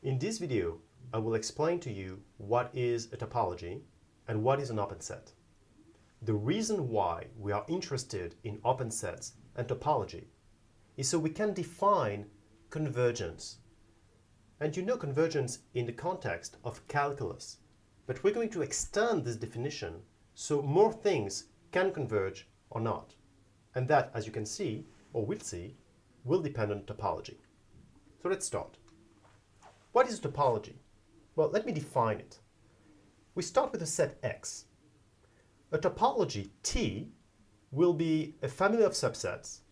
In this video, I will explain to you what is a topology and what is an open set. The reason why we are interested in open sets and topology is so we can define convergence. And you know convergence in the context of calculus, but we're going to extend this definition so more things can converge or not. And that, as you can see, or will see, will depend on topology. So let's start. What is a topology? Well, let me define it. We start with a set X. A topology T will be a family of subsets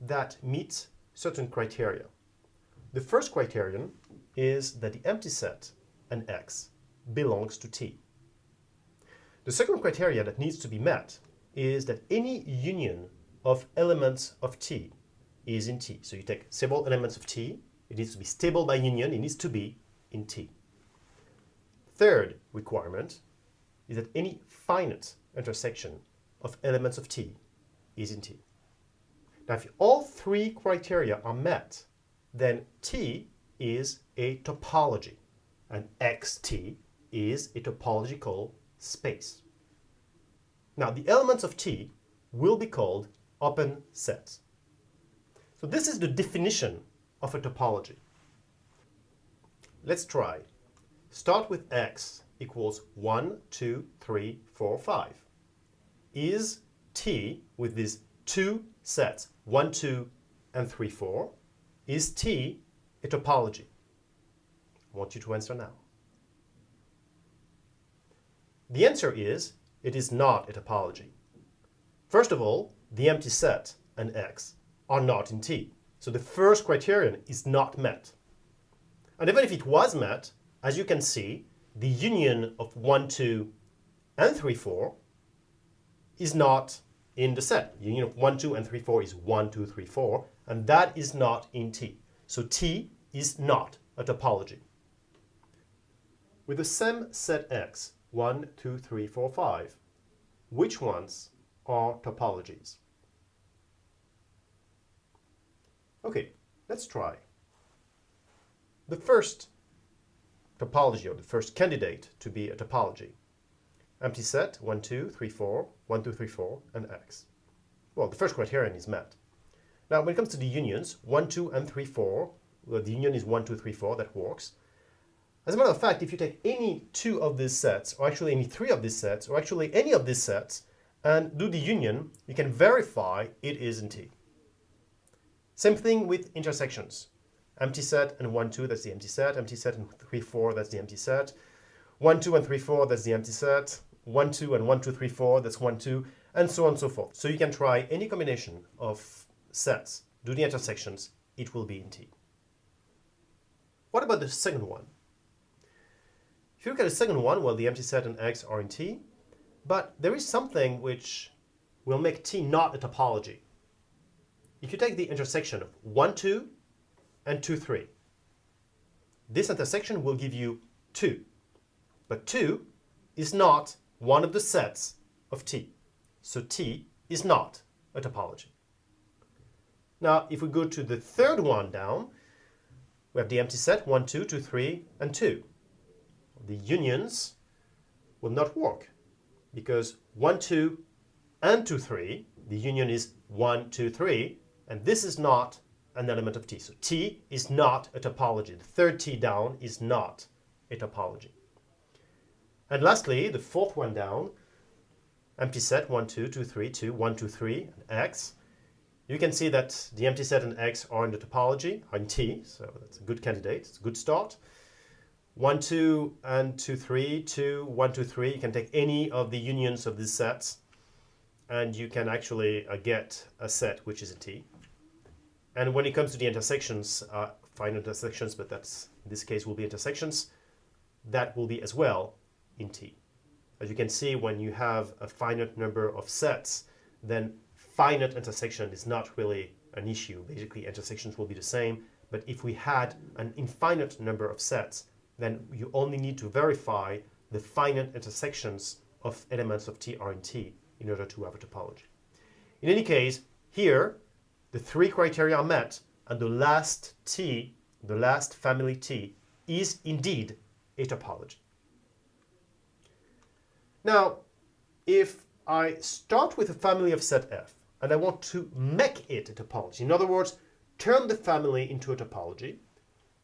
that meet certain criteria. The first criterion is that the empty set an X belongs to T. The second criteria that needs to be met is that any union of elements of T is in T. So you take several elements of T, it needs to be stable by union, it needs to be in T. Third requirement is that any finite intersection of elements of T is in T. Now, if all three criteria are met, then T is a topology, and XT is a topological space. Now, the elements of T will be called open sets. So this is the definition of a topology. Let's try. Start with X equals 1, 2, 3, 4, 5. Is T, with these two sets, 1, 2, and 3, 4, is T a topology? I want you to answer now. The answer is, it is not a topology. First of all, the empty set and X are not in T. So the first criterion is not met. And even if it was met, as you can see, the union of 1, 2, and 3, 4 is not in the set. The union of 1, 2, and 3, 4 is 1, 2, 3, 4, and that is not in T. So T is not a topology. With the same set X, 1, 2, 3, 4, 5, which ones are topologies? Okay, let's try. The first topology, or the first candidate to be a topology. Empty set, 1, 2, 3, 4, 1, 2, 3, 4, and X. Well, the first criterion is met. Now, when it comes to the unions, 1, 2, and 3, 4, well, the union is 1, 2, 3, 4, that works. As a matter of fact, if you take any two of these sets, or actually any three of these sets, or actually any of these sets, and do the union, you can verify it is in T. Same thing with intersections. Empty set and 1, 2, that's the empty set. Empty set and 3, 4, that's the empty set. 1, 2, and 3, 4, that's the empty set. 1, 2, and 1, 2, 3, 4, that's 1, 2, and so on and so forth. So you can try any combination of sets, do the intersections, it will be in T. What about the second one? If you look at the second one, well, the empty set and X are in T, but there is something which will make T not a topology. If you take the intersection of 1, 2, and 2, 3, this intersection will give you 2. But 2 is not one of the sets of T. So T is not a topology. Now, if we go to the third one down, we have the empty set 1, 2, 2, 3, and 2. The unions will not work because 1, 2, and 2, 3, the union is 1, 2, 3, and this is not an element of T. So T is not a topology. The third T down is not a topology. And lastly, the fourth one down, empty set 1, 2, 2, 3, 2, 1, 2, 3, and X. You can see that the empty set and X are in the topology, are in T, so that's a good candidate, it's a good start. 1, 2, and 2, 3, 2, 1, 2, 3, you can take any of the unions of these sets, and you can actually get a set which is in T. And when it comes to the intersections, finite intersections, but that's in this case will be intersections, that will be as well in T. As you can see, when you have a finite number of sets, then finite intersection is not really an issue. Basically, intersections will be the same. But if we had an infinite number of sets, then you only need to verify the finite intersections of elements of T are in T in order to have a topology. In any case, here, the three criteria are met, and the last T, the last family T, is indeed a topology. Now, if I start with a family of set F and I want to make it a topology, in other words, turn the family into a topology,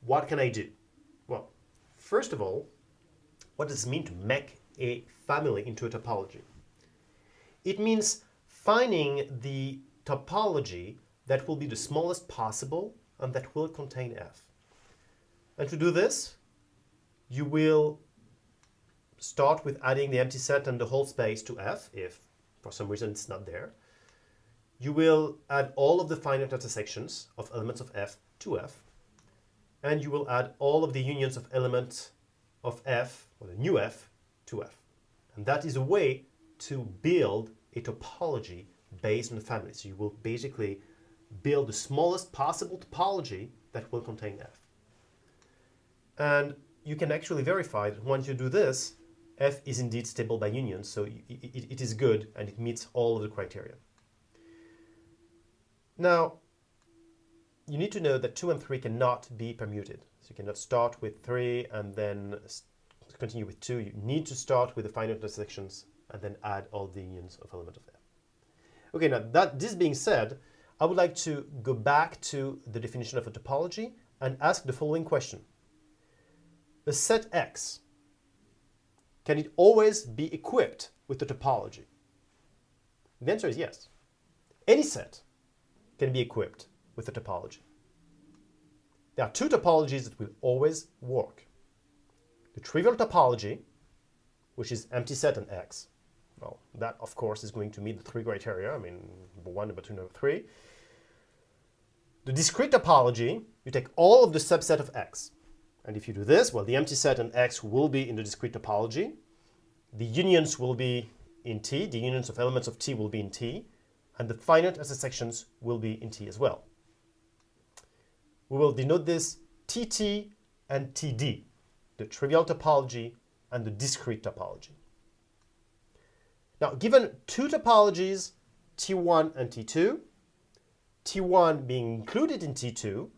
what can I do? Well, first of all, what does it mean to make a family into a topology? It means finding the topology that will be the smallest possible and that will contain F. And to do this, you will start with adding the empty set and the whole space to F, if for some reason it's not there. You will add all of the finite intersections of elements of F to F, and you will add all of the unions of elements of F, or the new F, to F. And that is a way to build a topology based on the family. So you will basically build the smallest possible topology that will contain F. And you can actually verify that once you do this, F is indeed stable by union, so it is good and it meets all of the criteria. Now, you need to know that 2 and 3 cannot be permuted. So you cannot start with 3 and then continue with 2. You need to start with the finite intersections and then add all the unions of element of F. Okay, now this being said, I would like to go back to the definition of a topology and ask the following question. A set X, can it always be equipped with the topology? The answer is yes. Any set can be equipped with a topology. There are two topologies that will always work. The trivial topology, which is empty set and X. Well, that of course is going to meet the 3 criteria. I mean, number 1, number 2, number 3. The discrete topology, you take all of the subset of X. And if you do this, well, the empty set and X will be in the discrete topology. The unions will be in T. The unions of elements of T will be in T. And the finite intersections will be in T as well. We will denote this TT and TD, the trivial topology and the discrete topology. Now, given two topologies, T1 and T2, T1 being included in T2,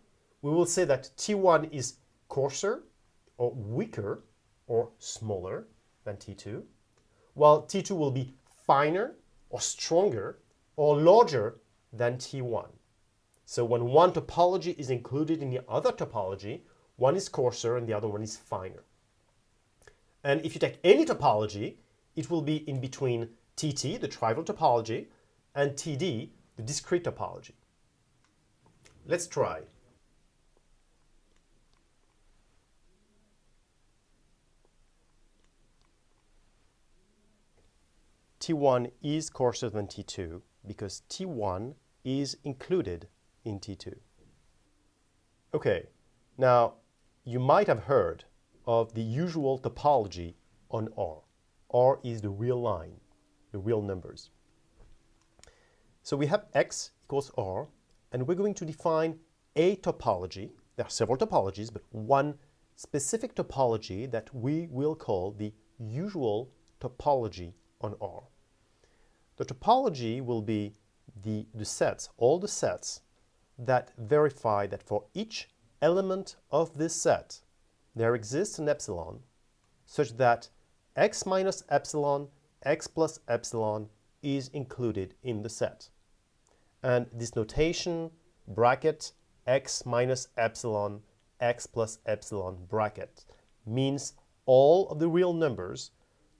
we will say that T1 is coarser or weaker or smaller than T2, while T2 will be finer or stronger or larger than T1. So when one topology is included in the other topology, one is coarser and the other one is finer. And if you take any topology, it will be in between TT, the trivial topology, and TD, the discrete topology. Let's try. T1 is coarser than T2 because T1 is included in T2. Okay, now you might have heard of the usual topology on R. R is the real line, the real numbers. So we have X equals R, and we're going to define a topology. There are several topologies, but one specific topology that we will call the usual topology on R. The topology will be the sets, all the sets that verify that for each element of this set, there exists an epsilon such that x minus epsilon, x plus epsilon is included in the set. And this notation, bracket, x minus epsilon, x plus epsilon bracket, means all of the real numbers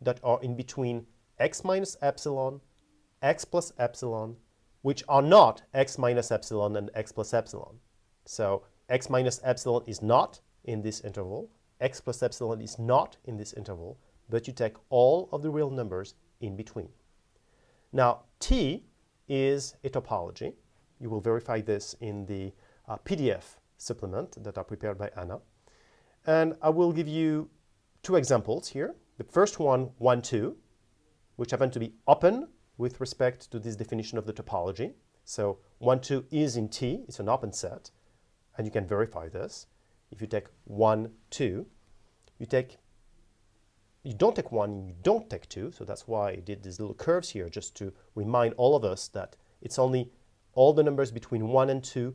that are in between x minus epsilon, x plus epsilon, which are not x minus epsilon and x plus epsilon. So x minus epsilon is not in this interval, x plus epsilon is not in this interval, but you take all of the real numbers in between. Now, T is a topology. You will verify this in the PDF supplement that are prepared by Anna. And I will give you two examples here. The first one, 1, 2, which happen to be open with respect to this definition of the topology. So 1, 2 is in T, it's an open set, and you can verify this. If you take 1, 2, you don't take 1, you don't take 2, so that's why I did these little curves here, just to remind all of us that it's only all the numbers between 1 and 2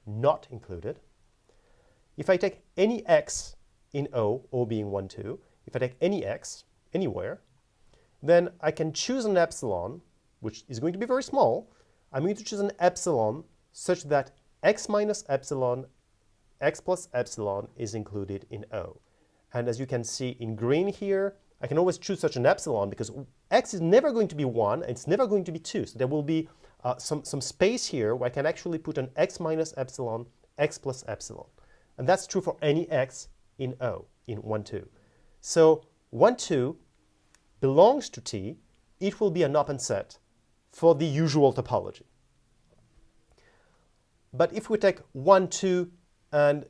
not included. if I take any x in O being 1, 2, if I take any x anywhere, then I can choose an epsilon, which is going to be very small. I'm going to choose an epsilon such that x minus epsilon, x plus epsilon is included in O. And as you can see in green here, I can always choose such an epsilon because x is never going to be 1, and it's never going to be 2. So there will be some space here where I can actually put an x minus epsilon, x plus epsilon. And that's true for any x in O, in 1, 2. So 1, 2 belongs to T. It will be an open set for the usual topology. But if we take 1, 2, and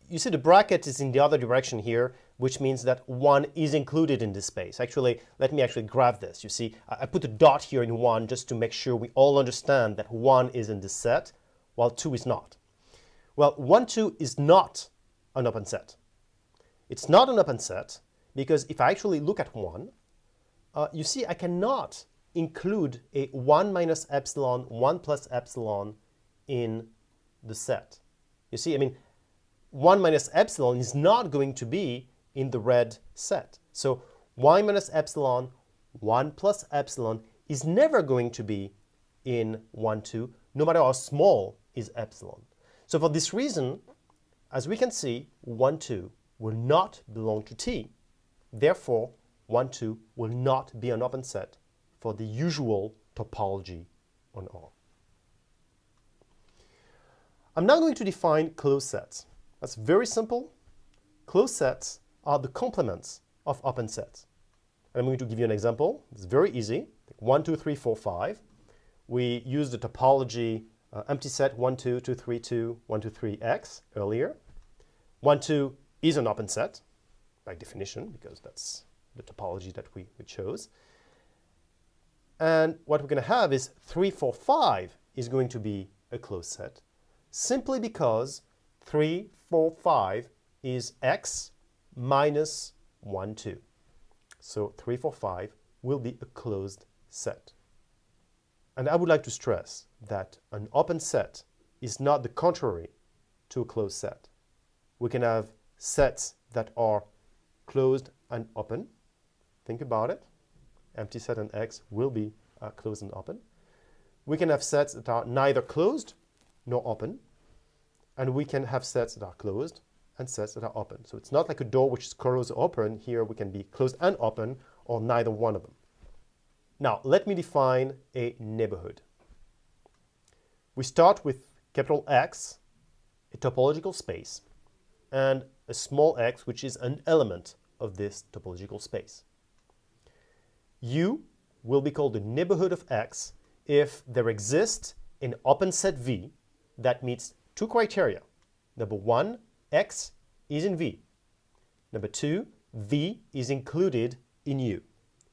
you see the bracket is in the other direction here, which means that 1 is included in this space. Actually, let me actually grab this. You see, I put a dot here in 1 just to make sure we all understand that 1 is in this set, while 2 is not. Well, 1, 2 is not an open set. It's not an open set because if I actually look at 1, you see I cannot include a 1 minus epsilon, 1 plus epsilon in the set. You see, I mean, 1 minus epsilon is not going to be in the red set. So 1 minus epsilon, 1 plus epsilon is never going to be in 1, 2, no matter how small is epsilon. So for this reason, as we can see, 1, 2 will not belong to T. Therefore, 1, 2 will not be an open set for the usual topology on R. I'm now going to define closed sets. That's very simple. Closed sets are the complements of open sets. And I'm going to give you an example. It's very easy. 1, 2, 3, 4, 5. We used the topology empty set 1, 2, 2, 3, 2, 1, 2, 3, x earlier. 1, 2 is an open set by definition because that's the topology that we chose. And what we're going to have is 3, 4, 5 is going to be a closed set simply because 3, 4, 5 is x minus 1, 2. So 3, 4, 5 will be a closed set. And I would like to stress that an open set is not the contrary to a closed set. We can have sets that are closed and open. Think about it. Empty set and X will be closed and open. We can have sets that are neither closed nor open. And we can have sets that are closed and sets that are open. So it's not like a door which is closed or open. Here we can be closed and open or neither one of them. Now, let me define a neighborhood. We start with capital X, a topological space, and a small x, which is an element of this topological space. U will be called the neighborhood of X if there exists an open set V that meets two criteria. Number one, X is in V. Number two, V is included in U.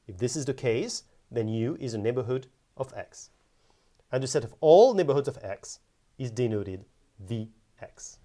If this is the case, then U is a neighborhood of X. And the set of all neighborhoods of X is denoted Vx.